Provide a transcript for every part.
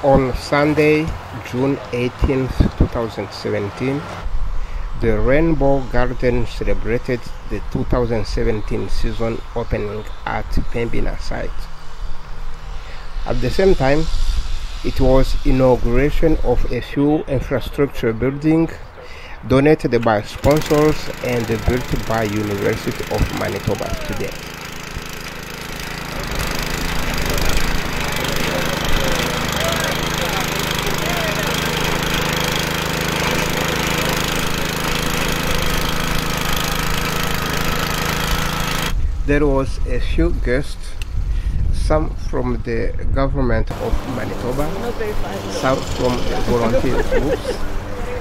On Sunday, June 18th, 2017, the Rainbow Garden celebrated the 2017 season opening at Pembina site. At the same time, it was inauguration of a few infrastructure buildings donated by sponsors and built by University of Manitoba students. There was a few guests, some from the government of Manitoba, some from volunteer groups,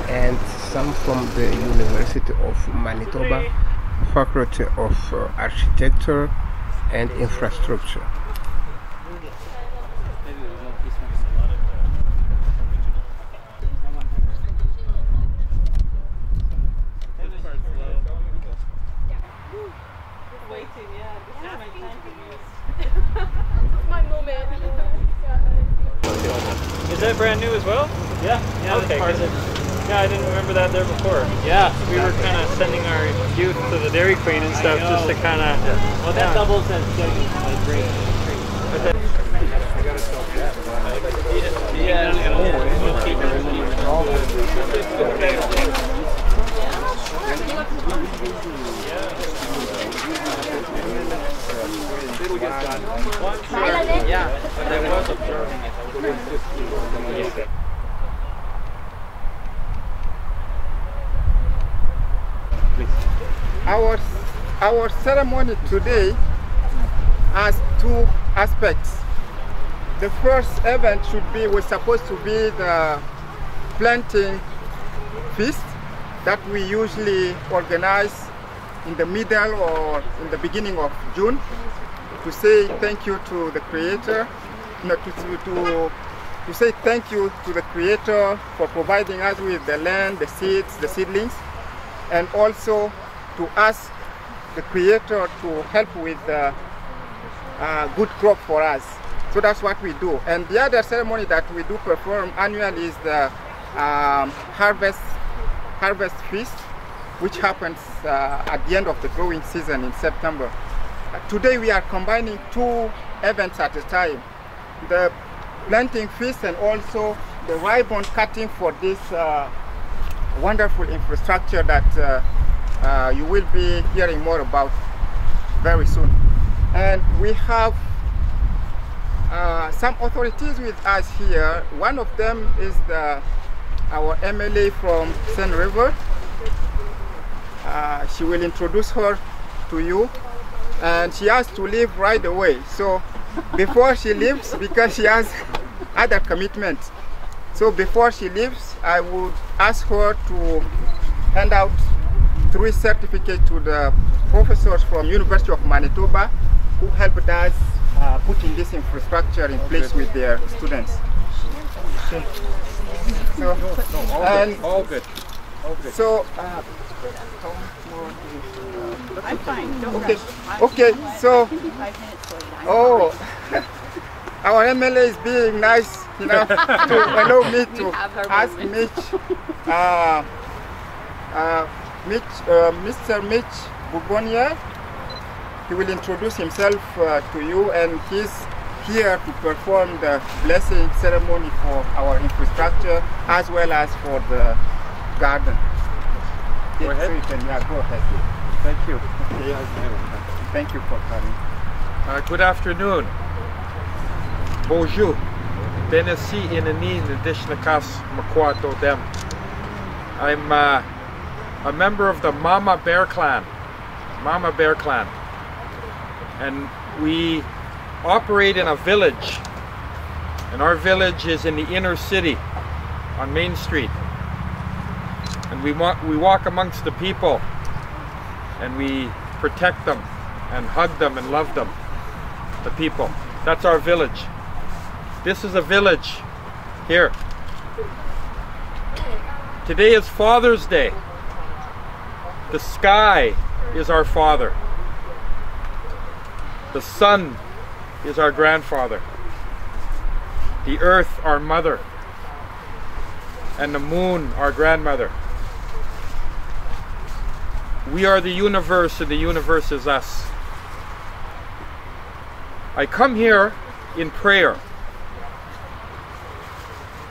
and some from the University of Manitoba Faculty of Architecture and Infrastructure. Is that brand new as well? Yeah. Yeah. Okay. Yeah, I didn't remember that there before. Yeah, we were kind of sending our youth to the Dairy Queen and stuff just to kind of. Well, that doubles as great. Our ceremony today has two aspects. The first event was supposed to be the planting feast that we usually organize in the middle or in the beginning of June to say thank you to the Creator, to say thank you to the Creator for providing us with the land, the seeds, the seedlings, and also to ask the Creator to help with good crop for us. So that's what we do. And the other ceremony that we do perform annually is the harvest feast, which happens at the end of the growing season in September. Today we are combining two events at a time. The planting feast and also the ribbon cutting for this wonderful infrastructure that you will be hearing more about very soon. And we have some authorities with us here. One of them is our MLA from Seine River. She will introduce her to you, and she has to leave right away. So before she leaves, because she has other commitments, so before she leaves, I would ask her to hand out 3 certificates to the professors from University of Manitoba who helped us putting this infrastructure in place with their students. Okay. So, all good. So, I'm fine. Don't okay. rush. Okay. So, 5 minutes for you. oh, our MLA is being nice enough to allow me to ask Mr. Mitch Bourbonnier. He will introduce himself to you, and he's here to perform the blessing ceremony for our infrastructure as well as for the garden. Go ahead. So you can, go ahead. Thank you. Okay. Thank you for coming. Good afternoon. Bonjour. Benesi inani nadishnakas makwato dem. I'm a member of the Mama Bear Clan. Mama Bear Clan. And we operate in a village. And our village is in the inner city on Main Street. And we walk amongst the people, and we protect them and hug them and love them, the people. That's our village. This is a village here. Today is Father's Day. The sky is our father. The sun is our grandfather. the earth our mother, and the moon our grandmother. We are the universe and the universe is us. I come here in prayer.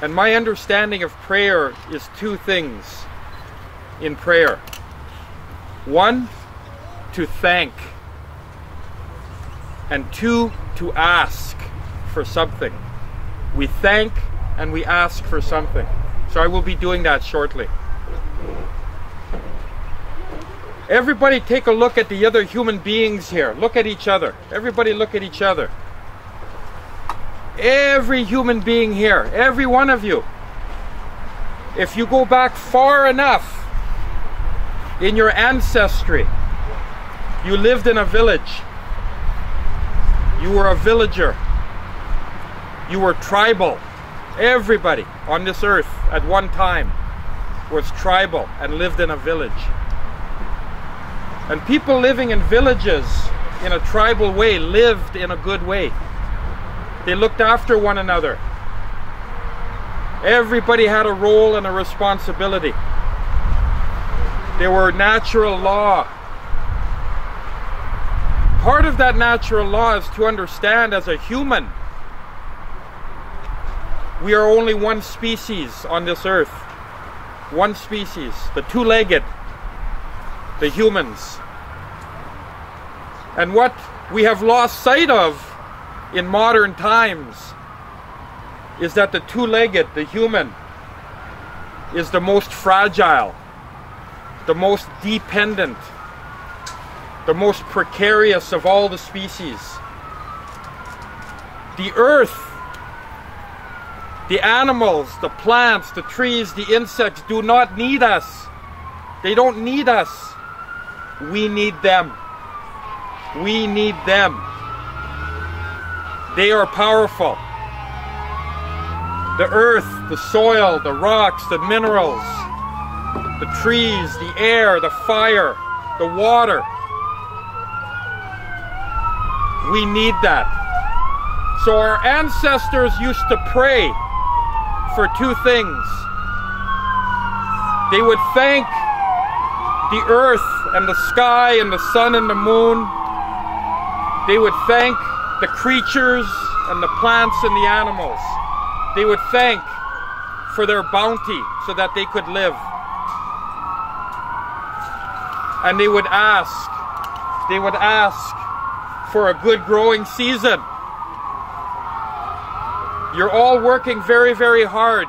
And my understanding of prayer is two things in prayer. One, to thank. And two, to ask for something. We thank and we ask for something. So I will be doing that shortly. Everybody take a look at the other human beings here. Look at each other. Everybody look at each other. Every human being here, every one of you. If you go back far enough in your ancestry, you lived in a village. You were a villager. You were tribal. Everybody on this earth at one time was tribal and lived in a village. And people living in villages in a tribal way lived in a good way. They looked after one another. Everybody had a role and a responsibility. There were natural law. Part of that natural law is to understand as a human, we are only one species on this earth. One species, the two-legged, the humans. And what we have lost sight of in modern times is that the two-legged, the human, is the most fragile, the most dependent, the most precarious of all the species. The earth, the animals, the plants, the trees, the insects do not need us. They don't need us. We need them. We need them. They are powerful. The earth, the soil, the rocks, the minerals, the trees, the air, the fire, the water. We need that. So our ancestors used to pray for two things. They would thank the earth and the sky and the sun and the moon. They would thank the creatures and the plants and the animals. They would thank for their bounty so that they could live. And they would ask for a good growing season. You're all working very, very hard.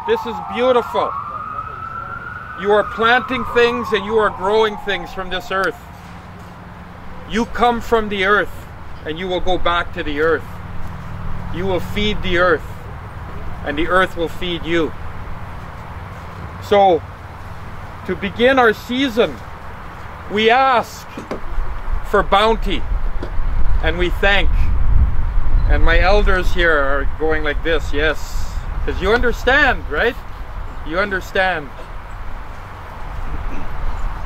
This is beautiful. You are planting things and you are growing things from this earth. You come from the earth and you will go back to the earth. You will feed the earth and the earth will feed you. So, to begin our season, we ask for bounty and we thank. And my elders here are going like this, yes. Because you understand, right? You understand.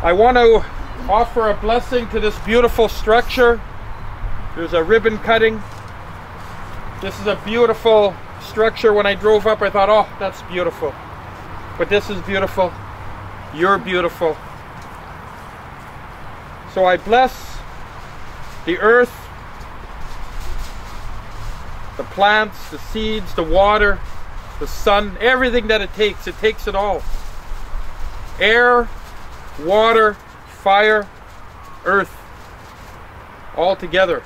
I want to offer a blessing to this beautiful structure. There's a ribbon cutting. This is a beautiful structure. When I drove up, I thought, oh, that's beautiful. But this is beautiful. You're beautiful. So I bless the earth, the plants, the seeds, the water, the sun, everything that it takes it all. Air, water, fire, earth, all together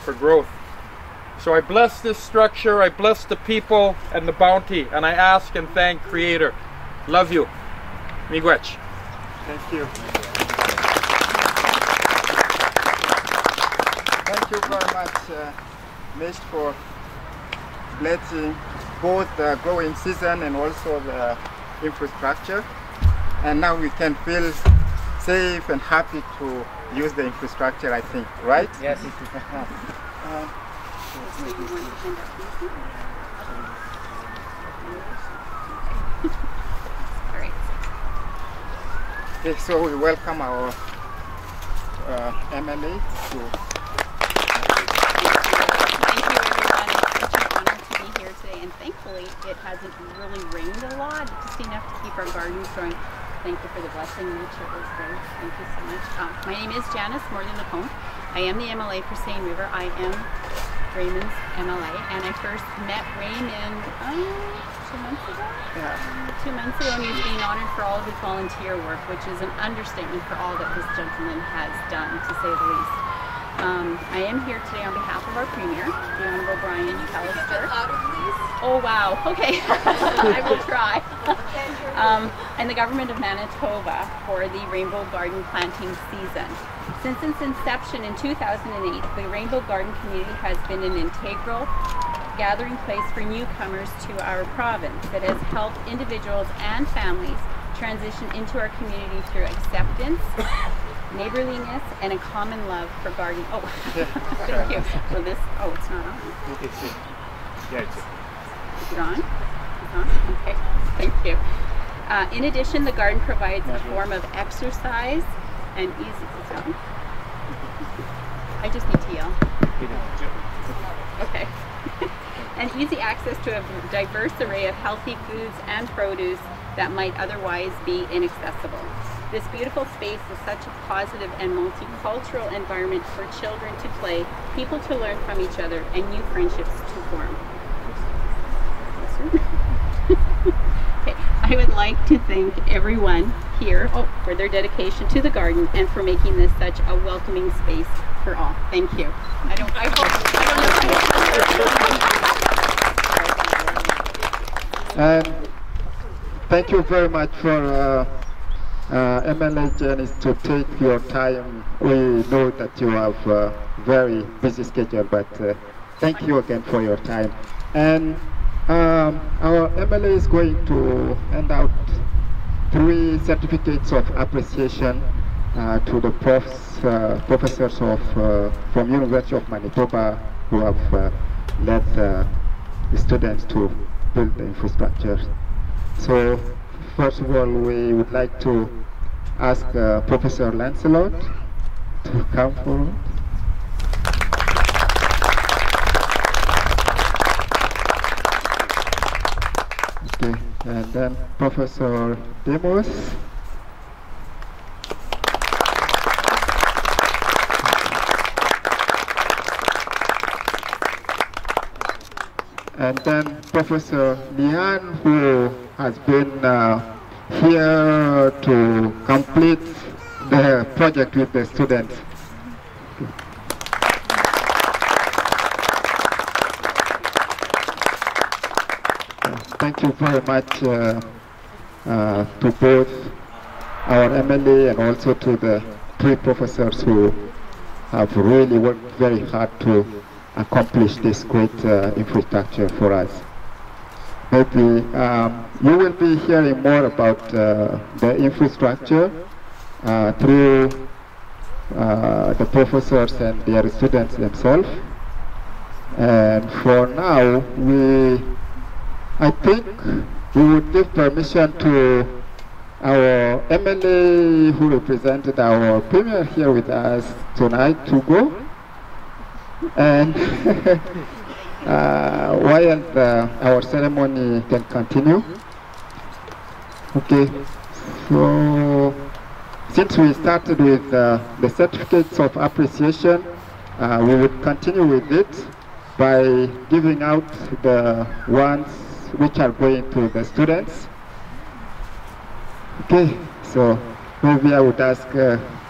for growth. So I bless this structure, I bless the people and the bounty, and I ask and thank Creator. Love you. Miigwech. Thank you. Thank you very much, Mish, for blessing both the growing season and also the infrastructure. And now we can feel safe and happy to use the infrastructure, I think, right? Yes. Okay, so we welcome our MLA to... Thank you, everyone. It's such an honor to be it hasn't really rained a lot, just enough to keep our gardens growing. Thank you for the blessing, Mitch. It was great. Thank you so much. My name is Janice Morley-Lacombe. I am the MLA for Seine River. I am Raymond's MLA, and I first met Raymond 2 months ago? Yeah. 2 months ago, and he's being honored for all of his volunteer work, which is an understatement for all that this gentleman has done, to say the least. I am here today on behalf of our Premier, the Honourable Brian Callister. Oh wow, okay, I will try. And the Government of Manitoba for the Rainbow Garden planting season. Since its inception in 2008, the Rainbow Garden community has been an integral gathering place for newcomers to our province that has helped individuals and families transition into our community through acceptance, neighborliness, and a common love for gardening. Oh, thank you. So this, oh, it's not on. Yeah, it's Is it on? It's on? Okay, thank you. In addition, the garden provides a form of exercise and easy, it's on. I just need to yell. Okay. And easy access to a diverse array of healthy foods and produce that might otherwise be inaccessible. This beautiful space is such a positive and multicultural environment for children to play, people to learn from each other, and new friendships to form. Okay. I would like to thank everyone here for their dedication to the garden and for making this such a welcoming space for all. Thank you. I don't know. And thank you very much for MLA Janice to take your time. We know that you have a very busy schedule, but thank you again for your time. And our MLA is going to hand out 3 certificates of appreciation to the professors from University of Manitoba who have led the students to build the infrastructure. So first of all, we would like to ask Professor Lancelot to come forward. Okay, and then Professor Demos. And then Professor Lian, who has been here to complete the project with the students. Thank you very much to both our MLA and also to the 3 professors who have really worked very hard to accomplish this great infrastructure for us. Maybe you will be hearing more about the infrastructure through the professors and their students themselves. And for now, I think we would give permission to our MLA who represented our Premier here with us tonight to go. And while our ceremony can continue. Okay, so since we started with the certificates of appreciation, we would continue with it by giving out the ones which are going to the students. Okay, so maybe I would ask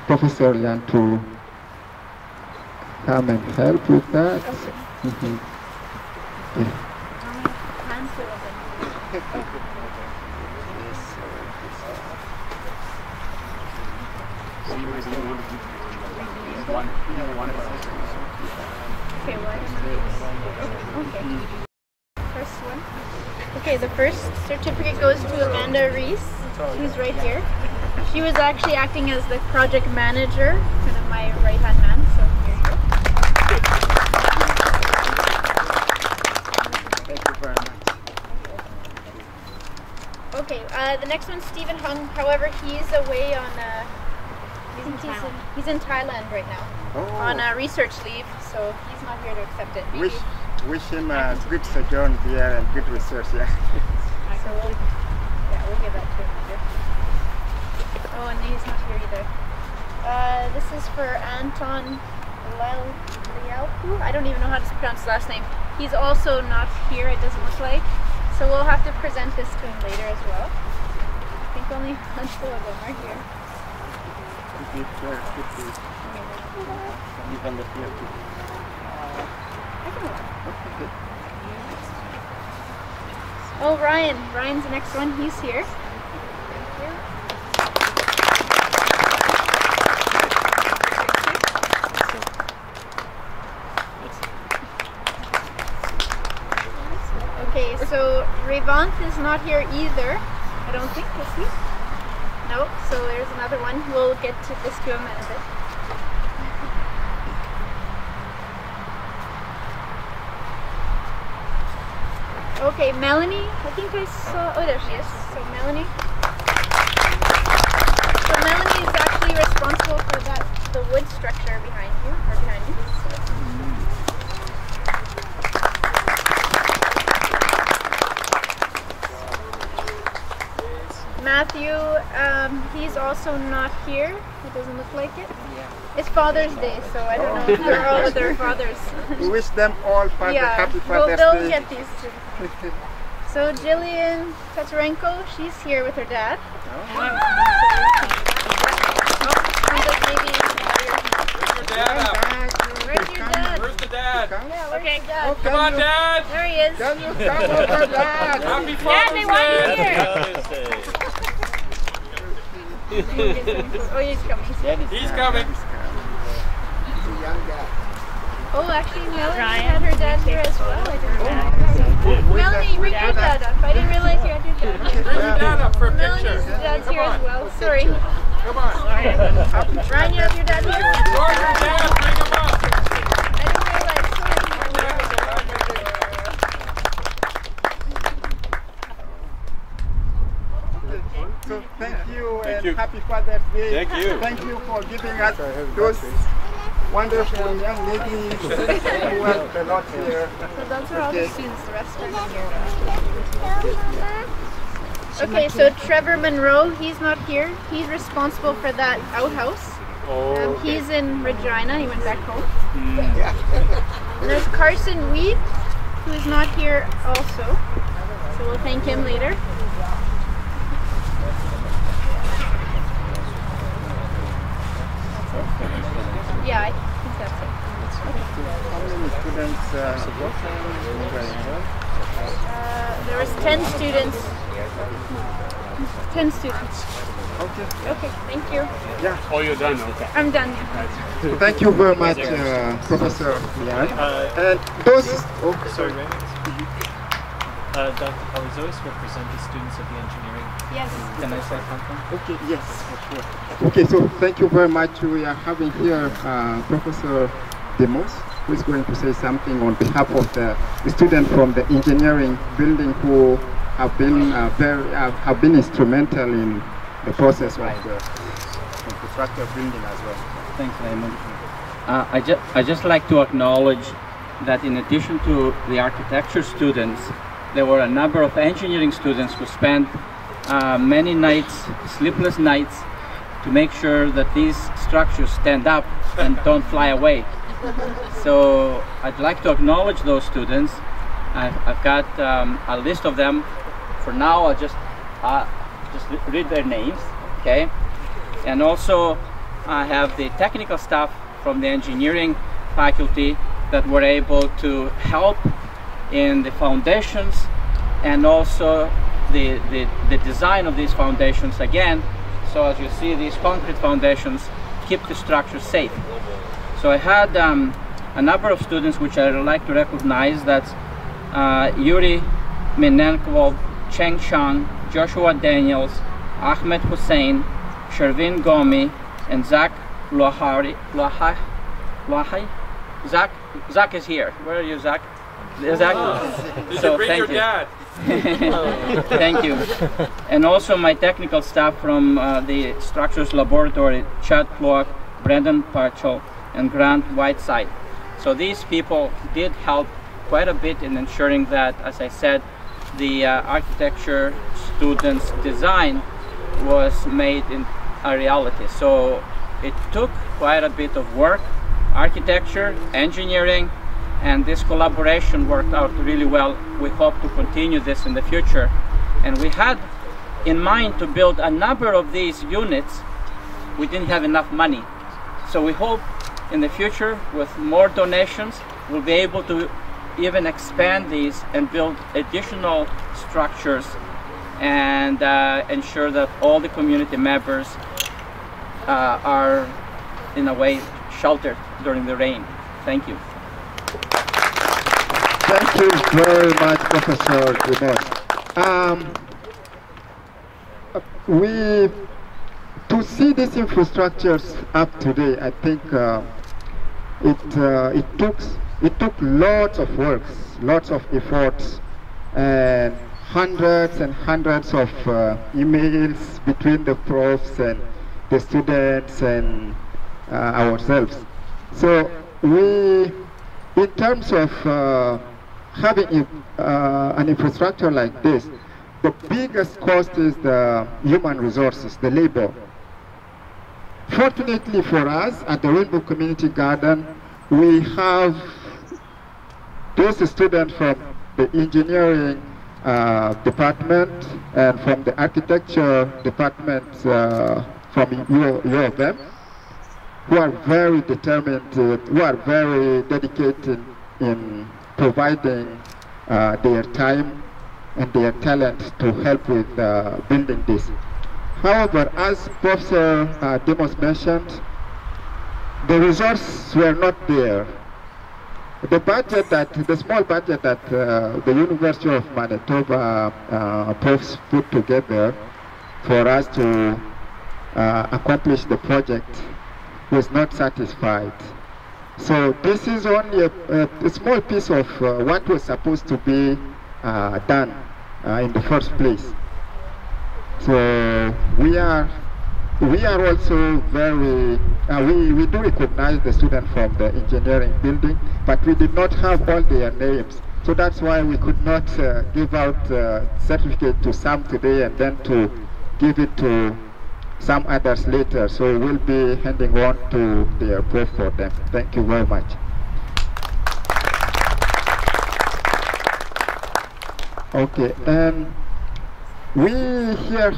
Professor Lian to come and help with that. Okay. Yeah. First one. Okay, the first certificate goes to Amanda Reese, who's right here. She was actually acting as the project manager, kind of my right-hand man, so here you go. Thank you very much. Okay, the next one's Stephen Hung. However, he's away on he's in Thailand right now on research leave, so he's not here to accept it. Which wish him a good sojourn here and good research. Yeah. So we'll give that to him later. Oh, and he's not here either. This is for Anton Lialpu. I don't even know how to pronounce his last name. He's also not here, it doesn't look like. So we'll have to present this to him later as well. I think only two of them are here. Oh, Ryan. Ryan's the next one. He's here. Thank you. Okay, so Revant is not here either. I don't think, is he? No, so there's another one. We'll get to this to him in a bit. Okay, Melanie, I think I saw, oh there she is. So Melanie. So Melanie is actually responsible for the wood structure behind you, or behind me. Matthew, he's also not here. It doesn't look like it. It's Father's Day, so I don't know if they're all with their fathers. We wish them all happy Father's they'll Day. get these too. So Jillian Tatarenko, she's here with her dad. Where's your dad? Where's the dad? Yeah, where's your dad? Come on, Dad! There he is. Can you come over, Dad? Happy Dad, they want you Father's here. Day! Oh, he's coming. He's coming! Oh, actually, Melanie had her dad here as well. I didn't know. Melanie, bring your dad up. I didn't realize you had your dad up. Bring your dad up for a Melanie's picture. dad's here as well. Sorry. Come on. Ryan, you have your dad here? George, your dad, bring him up. I didn't realize. So thank you and happy Father's Day. Thank you. Thank you for giving us those wonderful young ladies who helped a lot here. So those are all the students, the rest are here. Okay, so Trevor Monroe, he's not here. He's responsible for that outhouse. He's in Regina, he went back home. And there's Carson Weed, who's not here also. So we'll thank him later. Yeah, I think that's it. How many students There was 10 students. 10 students. Okay. Okay, thank you. Yeah. Oh, you're done? Okay. I'm done. Yeah. Thank you very much, Professor Lian. And those... Sorry, Raymond. Dr. Palizois will present the students of the engineering. Yes. Can I say something? Okay, yes, for sure. Okay, so thank you very much. We are having here Professor Demos, who is going to say something on behalf of the students from the engineering building who have been instrumental in the process of the infrastructure building as well. Thanks, Raymond. I just like to acknowledge that in addition to the architecture students, there were a number of engineering students who spent many nights, sleepless nights, to make sure that these structures stand up and don't fly away. So I'd like to acknowledge those students. I've got a list of them. For now, I'll just read their names, okay? And also, I have the technical staff from the engineering faculty that were able to help in the foundations and also the design of these foundations again. So as you see, these concrete foundations keep the structure safe. So I had a number of students which I would like to recognize. That's Yuri Minenkov, Cheng Shang, Joshua Daniels, Ahmed Hussein, Shervin Gomi, and Zach Lohari. Zach is here. Where are you, Zach? Zach? So bring your dad. Thank you. And also my technical staff from the Structures Laboratory, Chad Ploak, Brendan Parchel, and Grant Whiteside. So these people did help quite a bit in ensuring that, as I said, the architecture students' design was made in a reality. So it took quite a bit of work, architecture, engineering, and this collaboration worked out really well. We hope to continue this in the future. And we had in mind to build a number of these units. We didn't have enough money. So we hope in the future, with more donations, we'll be able to even expand these and build additional structures and ensure that all the community members are, in a way, sheltered during the rain. Thank you. Thank you very much, Professor Dumont. To see these infrastructures up today, I think it took lots of work, lots of efforts, and hundreds and hundreds of emails between the profs and the students and ourselves. So in terms of having an infrastructure like this, the biggest cost is the human resources, the labor. Fortunately for us at the Rainbow Community Garden, we have those students from the engineering department and from the architecture department from U of M, who are very determined, who are very dedicated in providing their time and their talent to help with building this. However, as Professor Demos mentioned, the resources were not there. The small budget that the University of Manitoba profs put together for us to accomplish the project was not satisfied. So this is only a small piece of what was supposed to be done in the first place. So we are also very, we do recognize the students from the engineering building, but we did not have all their names. So that's why we could not give out certificate to some today and then to give it to some others later. So we'll be handing on to their prof for them. Thank you very much. Okay, and we have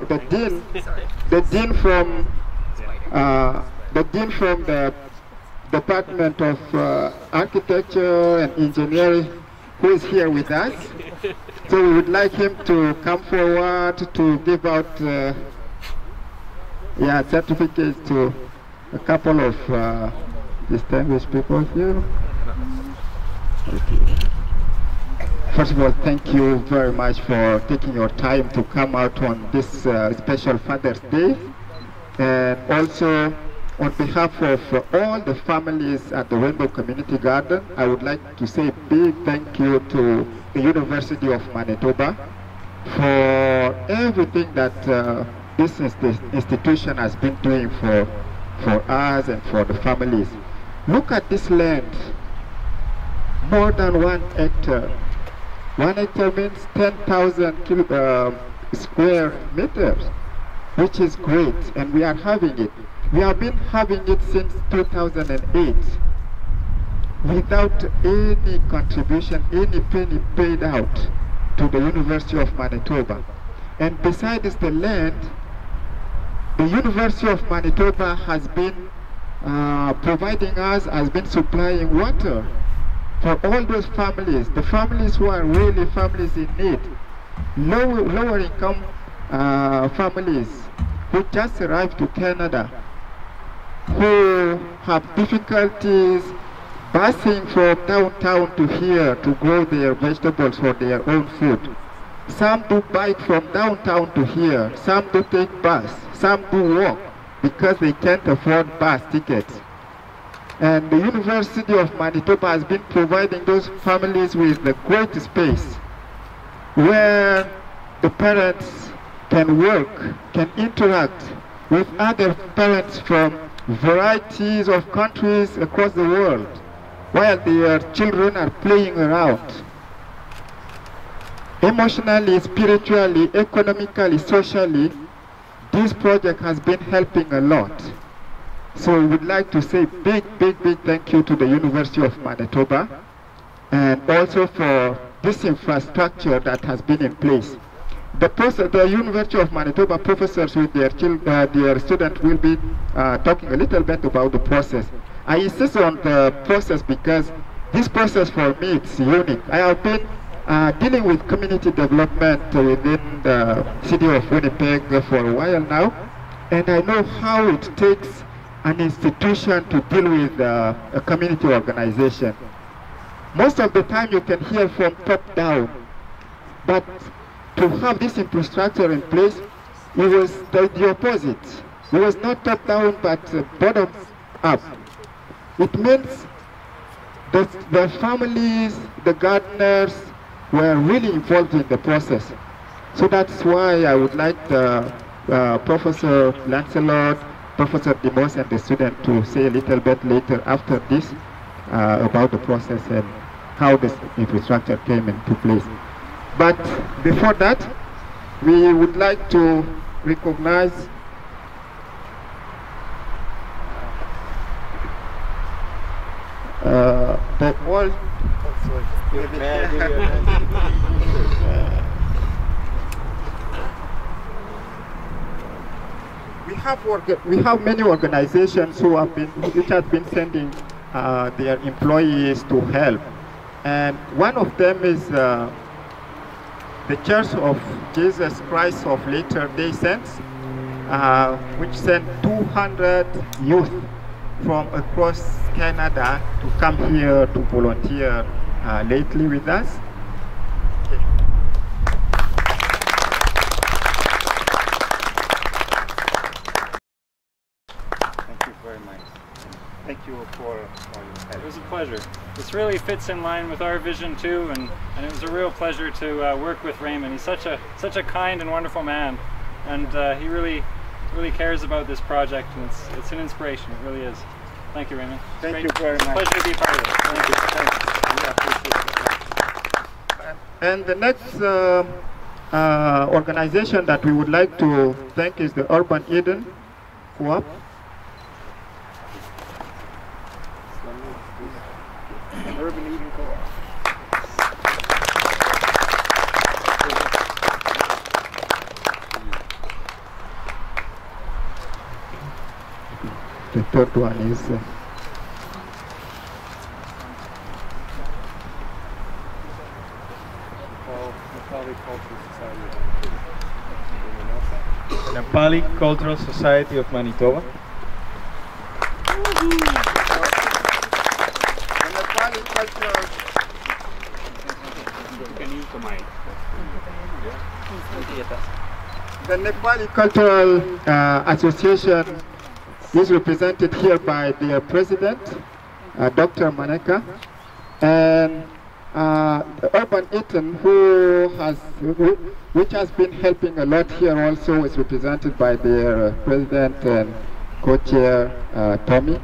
the dean from the Department of Architecture and Engineering, who is here with us. So we would like him to come forward to give out certificates to a couple of distinguished people here. Okay. First of all, thank you very much for taking your time to come out on this special Father's Day. And also, on behalf of all the families at the Rainbow Community Garden, I would like to say a big thank you to the University of Manitoba for everything that this institution has been doing for us and for the families. Look at this land, more than 1 hectare. 1 hectare means 10,000 square meters, which is great, and we are having it. We have been having it since 2008 without any contribution, any penny paid out to the University of Manitoba. And besides the land, the University of Manitoba has been providing us, has been supplying water for all those families, the families who are really families in need, lower income families who just arrived to Canada, who have difficulties busing from downtown to here to grow their vegetables for their own food. Some do bike from downtown to here, some do take bus, some do walk because they can't afford bus tickets. And the University of Manitoba has been providing those families with a great space where the parents can work, can interact with other parents from varieties of countries across the world. while their children are playing around. Emotionally, spiritually, economically, socially, this project has been helping a lot. So we would like to say big thank you to the University of Manitoba, and also for this infrastructure that has been in place. The University of Manitoba professors with their students will be talking a little bit about the process. I insist on the process because this process for me it's unique. I have been dealing with community development within the city of Winnipeg for a while now, and I know how it takes an institution to deal with a community organization. Most of the time you can hear from top down, but to have this infrastructure in place, it was the opposite. It was not top down, but bottom up. It means that the families, the gardeners were really involved in the process. So that's why I would like Professor Lancelot, Professor Demos and the student to say a little bit later after this about the process and how this infrastructure came into place. But before that, we would like to recognize the all. We have many organizations which have been sending their employees to help, and one of them is the Church of Jesus Christ of Latter-day Saints, which sent 200 youth from across Canada to come here to volunteer lately with us. Thank you very much. Thank you for your help. It was a pleasure. This really fits in line with our vision too, and it was a real pleasure to work with Raymond. He's such a kind and wonderful man, and he really cares about this project, and it's an inspiration. It really is. Thank you, Raymond. Thank you very much. Pleasure to be a part of it. Thank you. And the next organization that we would like to thank is the Urban Eden Co-op. Urban Eden Co-op. The third one is the Nepali Cultural Society of Manitoba. The Nepali Cultural Association is represented here by their president, Dr. Maneka, and the Urban Eden, which has been helping a lot here also, is represented by their president and co-chair, Tommy.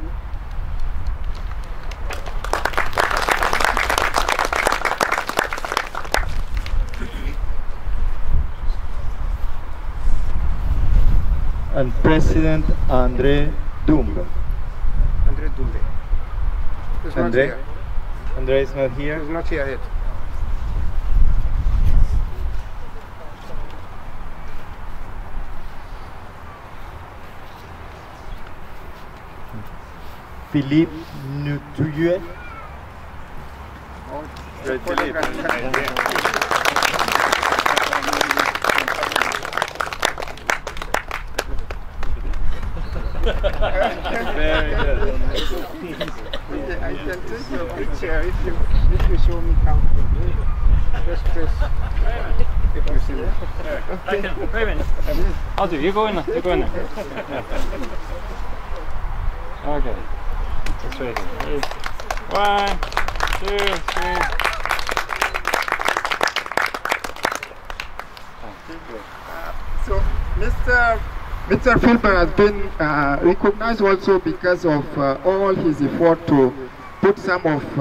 And President Andre Dumbe. Andre Dumbe. Andre is not here. He's not here yet. Philippe Nutuyue. Very good. I can take your picture if you show me how. Just press. If you see it. Okay. Raymond, I'll do. You go in there. You go in there. Okay. That's right here. 1, 2, 3. So, Mr. Filber has been recognized also because of all his effort to put some of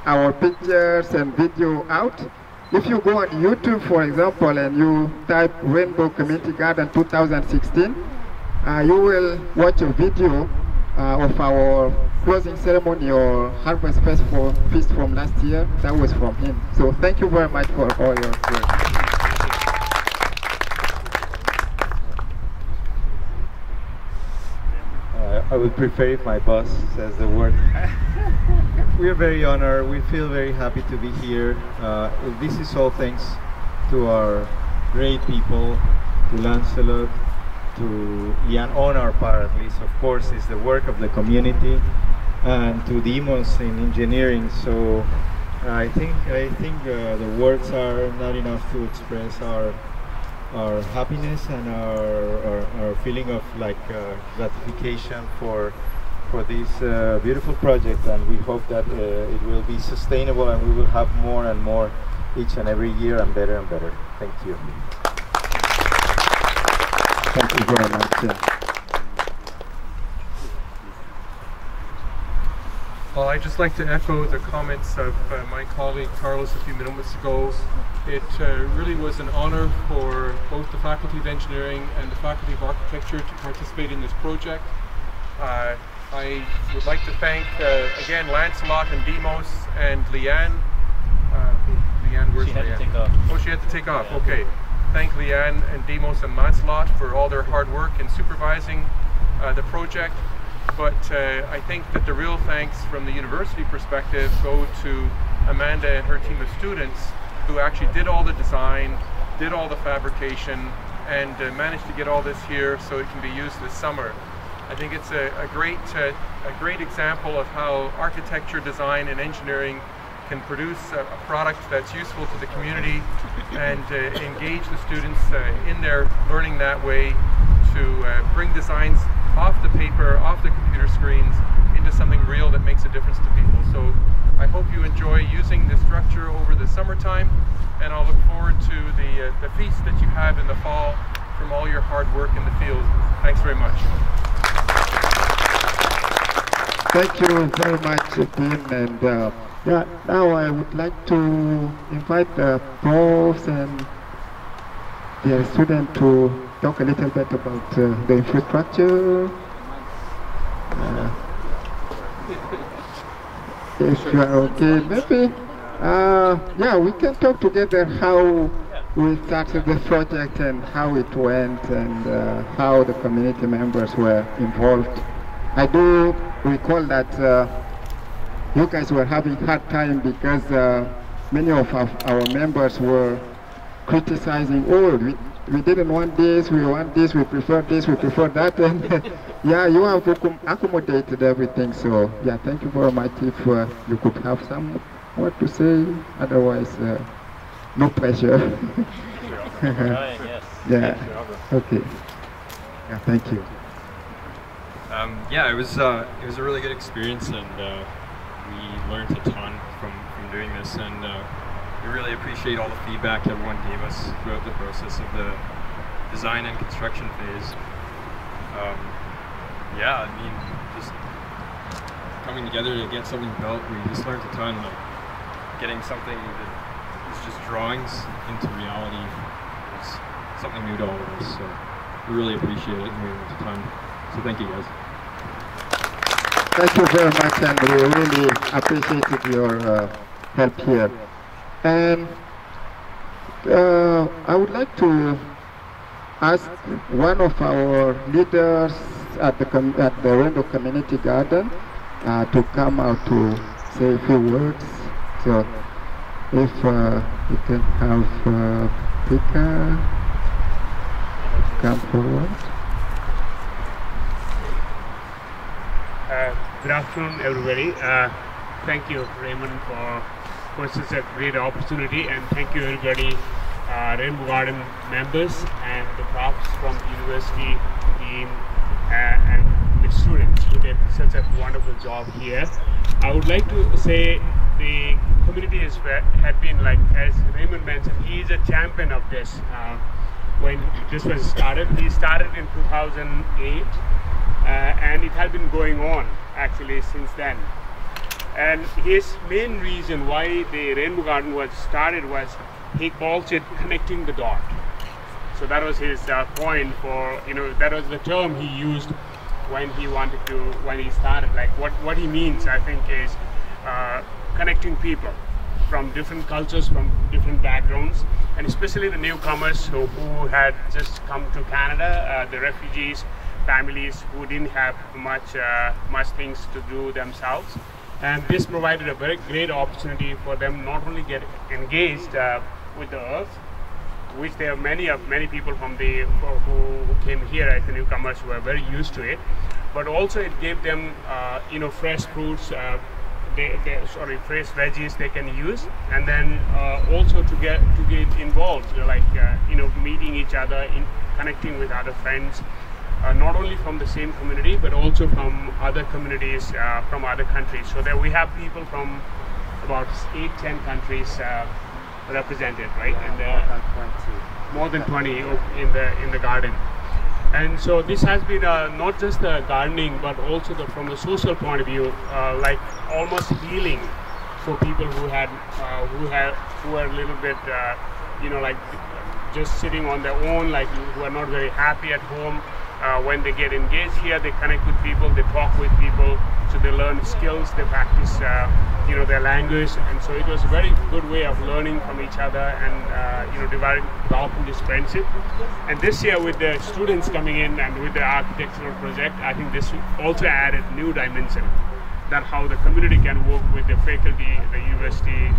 our pictures and video out. If you go on YouTube, for example, and you type Rainbow Community Garden 2016, you will watch a video of our closing ceremony or Harvest Feast from last year. That was from him. So thank you very much for all your work. I would prefer if my boss says the word. We are very honored. We feel very happy to be here. This is all thanks to our great people, to Lancelot, to Lian, on our part at least. Of course, it's the work of the community, and to Demos in engineering. So I think the words are not enough to express our happiness and our feeling of like gratification for this beautiful project, and we hope that it will be sustainable and we will have more and more each and every year and better and better. Thank you. Thank you very much. Well, I'd just like to echo the comments of my colleague Carlos a few minutes ago. It really was an honor for both the Faculty of Engineering and the Faculty of Architecture to participate in this project. I would like to thank again Lancelot and Demos and Lian. Leanne, where's Leanne? She had to take off. Oh, she had to take off. Yeah. Okay. Thank Lian and Demos and Lancelot for all their hard work in supervising the project. But I think that the real thanks from the university perspective go to Amanda and her team of students who actually did all the design, did all the fabrication, and managed to get all this here so it can be used this summer. I think it's a great example of how architecture, design, and engineering can produce a product that's useful to the community and engage the students in their learning that way to bring designs off the paper, off the computer screens, into something real that makes a difference to people. So I hope you enjoy using this structure over the summertime, and I'll look forward to the feast that you have in the fall from all your hard work in the field. Thanks very much. Thank you very much, Dean. And yeah, now I would like to invite the profs and their students to talk a little bit about the infrastructure. If you are okay, maybe, yeah, we can talk together how we started the project and how it went and how the community members were involved. I do recall that you guys were having hard time because many of our members were criticizing, oh, we didn't want this, we want this, we prefer that, and yeah, you have accommodated everything. So yeah, thank you very much. If you could have some more to say, otherwise no pressure. Right, yes. Yeah. Okay. Yeah, thank you. Yeah, it was a really good experience, and we learned a ton from doing this, and we really appreciate all the feedback everyone gave us throughout the process of the design and construction phase. Yeah, I mean, just coming together to get something built, we just learned a ton. Like getting something that is just drawings into reality was something new to all of us. So we really appreciate it, and we learned a ton. So thank you, guys. Thank you very much, and we really appreciated your help here. And I would like to ask one of our leaders at the Rainbow Community Garden to come out to say a few words. So if you can have Pika come forward. Good afternoon, everybody. Thank you, Raymond, for such a great opportunity, and thank you, everybody, Rainbow Garden members and the profs from the university team and the students who did such a wonderful job here. I would like to say the community had been, like as Raymond mentioned, he is a champion of this. When this was started, he started in 2008. And it had been going on actually since then. And his main reason why the Rainbow Garden was started was, he calls it connecting the dot. So that was his point for, that was the term he used when he started. Like what he means, I think, is connecting people from different cultures, from different backgrounds, and especially the newcomers who had just come to Canada, the refugees, families who didn't have much things to do themselves. And this provided a very great opportunity for them not only get engaged with the earth, which there are many people from who came here as the newcomers who are very used to it, but also it gave them fresh fruits, fresh veggies they can use, and then also to get involved, meeting each other, connecting with other friends, not only from the same community but also from other communities from other countries. So that we have people from about 8-10 countries represented, right? And more than 20 in the garden. And so this has been not just the gardening, but also from the social point of view, like almost healing for people who are a little bit, just sitting on their own, like who are not very happy at home. When they get engaged here, they connect with people, they talk with people, so they learn skills, they practice, their language, and so it was a very good way of learning from each other and developing this friendship. And this year, with the students coming in and with the architectural project, I think this also added new dimension. That how the community can work with the faculty, the university,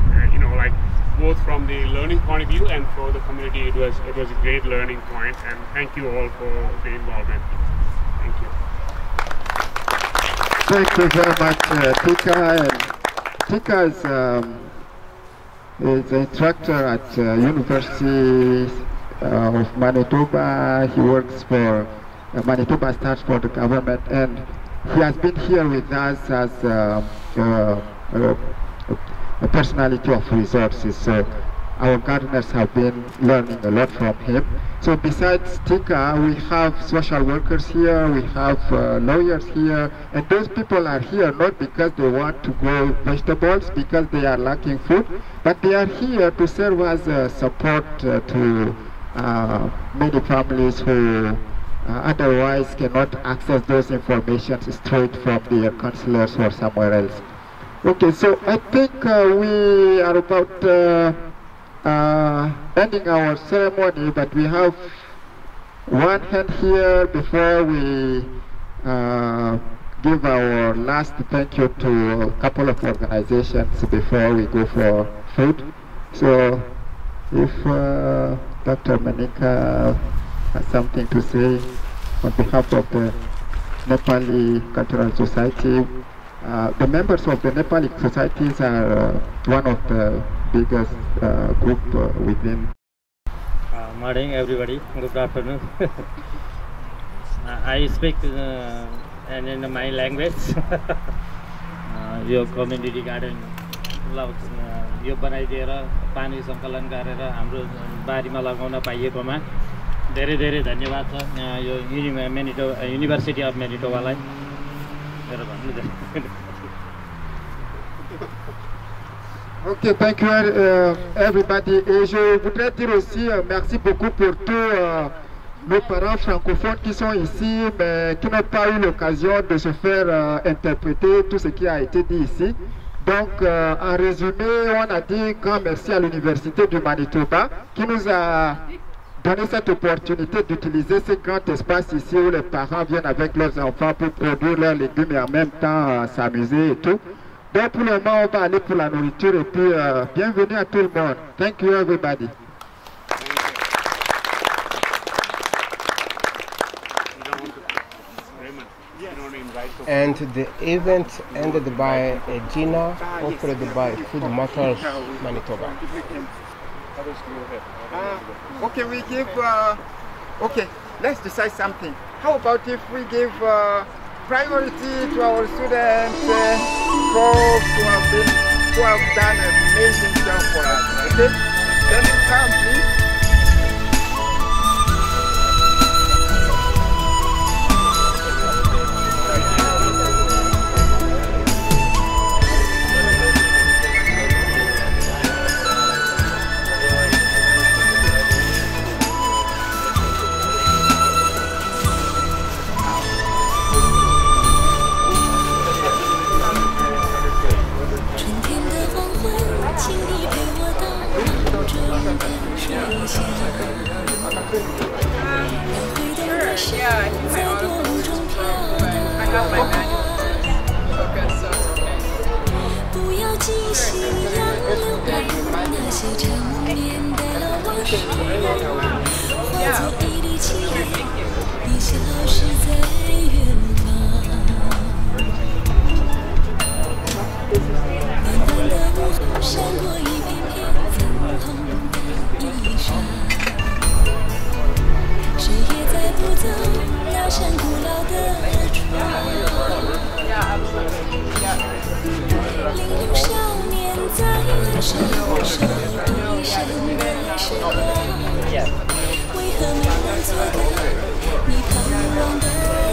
both from the learning point of view and for the community. It was a great learning point, and thank you all for the involvement. Thank you. Thank you very much, Tika. Tika is an instructor at University of Manitoba. He works for Manitoba Start for the government, and he has been here with us as a personality of resources. So our gardeners have been learning a lot from him. So besides Tika, we have social workers here, we have lawyers here, and those people are here not because they want to grow vegetables, because they are lacking food, but they are here to serve as a support to many families who otherwise cannot access those information straight from their counselors or somewhere else. Okay, so I think we are about ending our ceremony, but we have one hand here before we give our last thank you to a couple of organizations before we go for food. So if Dr. Manika has something to say on behalf of the Nepali Cultural Society. The members of the Nepali societies are one of the biggest group within. Morning everybody, good afternoon. I speak in my language. Your community garden यो बनाइदिएर पानी सङ्कलन गरेर हाम्रो बारीमा लगाउन पाइएकोमा धेरै धेरै धन्यवाद छ यो युनिभर्सिटी अफ म्यानिटोबालाई मेरो भन्नु। Ok, thank you everybody. Et je voudrais dire aussi merci beaucoup pour tous nos parents francophones qui sont ici, mais qui n'ont pas eu l'occasion de se faire interpréter tout ce qui a été dit ici. Donc, en résumé, on a dit grand merci à l'Université du Manitoba qui nous a donné cette opportunité d'utiliser ce grand espace ici où les parents viennent avec leurs enfants pour produire leurs légumes et en même temps s'amuser et tout. Donc pour le moment, on va aller pour la nourriture et puis bienvenue à tout le monde. Thank you everybody. And the event ended by a dinner offered by Food Matters Manitoba. Okay, we give, okay, let's decide something. How about if we give priority to our students, folks who have done an amazing job for us, okay? Then come please. 些缠绵的往事，化作一滴清泪，已消失在远方。暖暖的午后，闪过一片片粉红的衣裳，谁也载不走那扇古老的窗。玲珑少年在岸上守一生的时光，为何没能做个你盼望的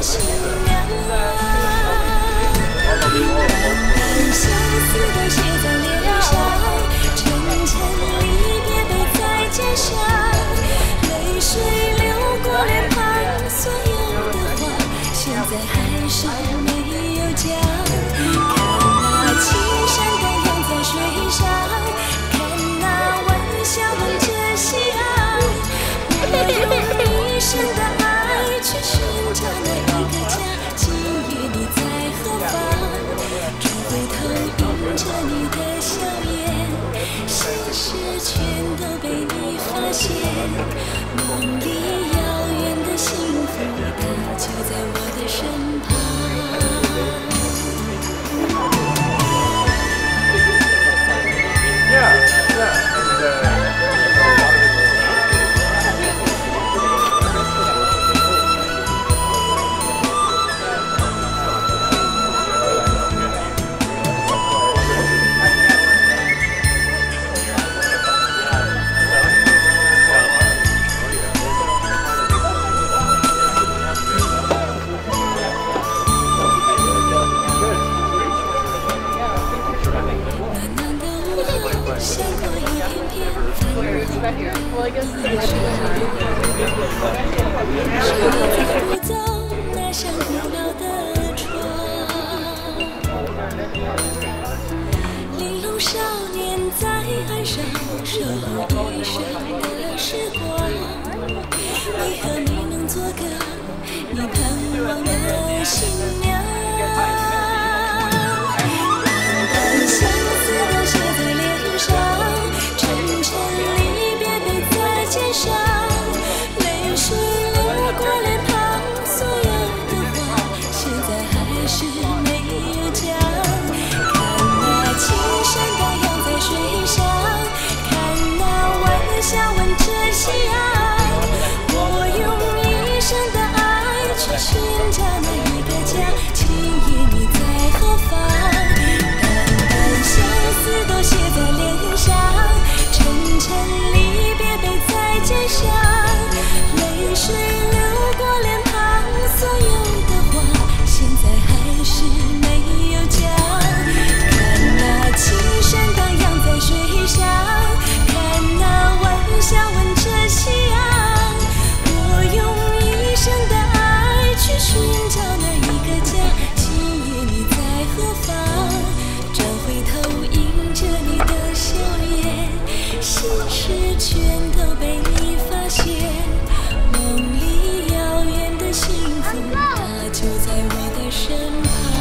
新娘？淡淡相思都写在脸上，沉沉离别背在肩上，泪水流过脸庞，所有的话现在还是没有讲。青山荡漾在水上，看那晚霞吻着夕阳。我用一生的爱去寻找那一个家，今夜你在何方？转回头迎着你的笑颜，心事全都被你发现。梦里遥远的幸福，它就在我的身旁。不走那扇古老的窗，玲珑少年在岸上守候一生的时光，为何没能做个你盼望的新娘？淡淡相思都写在脸上，沉沉离别背在肩上，泪水流过脸庞，所有的话现在还是没有讲。看那青山荡漾在水上，看那晚霞吻着夕阳。我用一生的爱去寻找那一个家，今夜你在何方？淡淡相思都写在脸上，沉沉离别背在肩上，泪水流过脸庞，所有的话现在还是没有讲。看那青山荡漾在水上，看那晚霞吻着夕阳。我用一生的爱去寻找那一个家，今夜你在何方？转回头迎着你的笑颜，心事全都被你发现。梦里遥远的幸福，它就在我的身旁。